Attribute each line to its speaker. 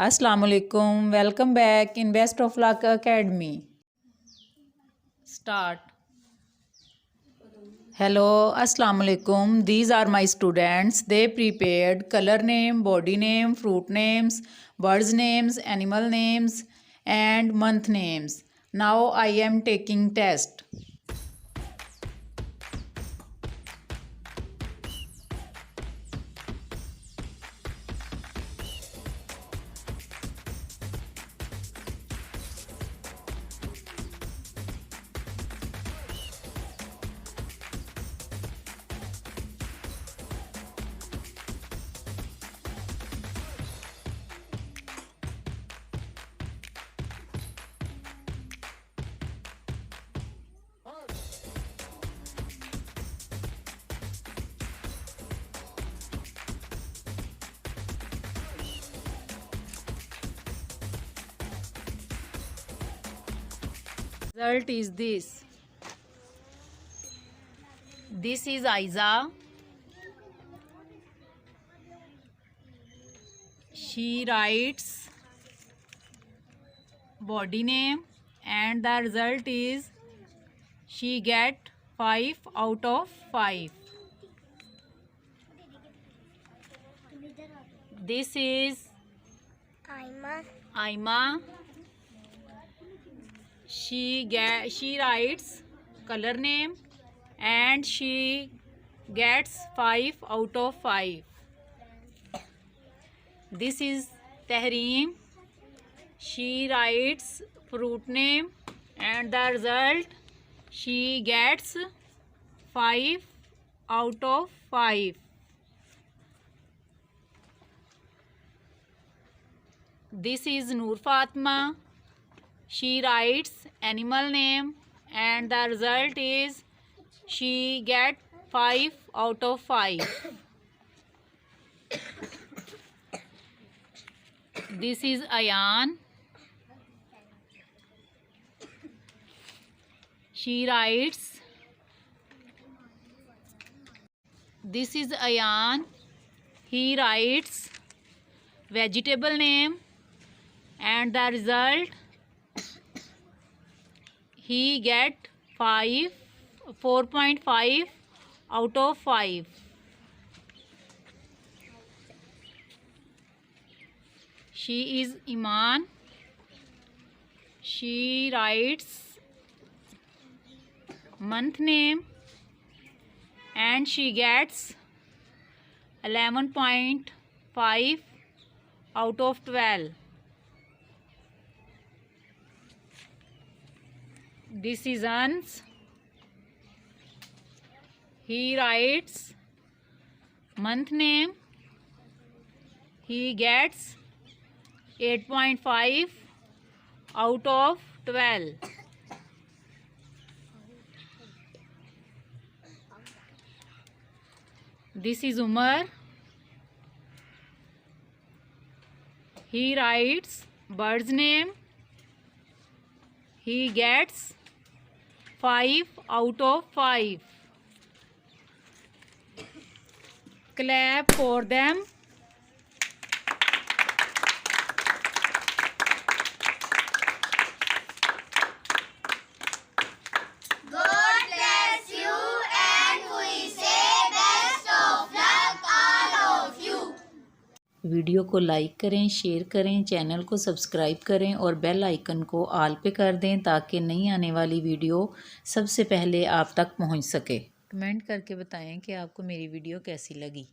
Speaker 1: Assalamualaikum. Welcome back in Best of Luck Academy. Start. Hello, Assalamualaikum. These are my students. They prepared color name, body name, fruit names, birds names, animal names, and month names. Now I am taking test. Result is this. This is Aiza. She writes body name and the result is she get 5 out of 5. This is Aima. She writes color name and she gets 5 out of 5. This is Tahreem. She writes fruit name and the result she gets 5 out of 5. This is Noor Fatma. She writes animal name and the result is she get 5 out of 5. This is Ayan. She writes, this is Ayan. He writes vegetable name and the result he get 4.5 out of 5. She is Iman. She writes month name and she gets 11.5 out of 12. This is Ans. He writes month name. He gets 8.5 out of 12. This is Umar. He writes bird's name. He gets 5 out of 5. Clap for them.
Speaker 2: God bless you and we say best of luck all of you.
Speaker 1: Video को like करें, share करें, channel को subscribe करें और bell icon को all पे कर दें ताकि नई आने वाली वीडियो सबसे पहले आप तक पहुंच सके। कमेंट करके बताएं कि आपको मेरी वीडियो कैसी लगी।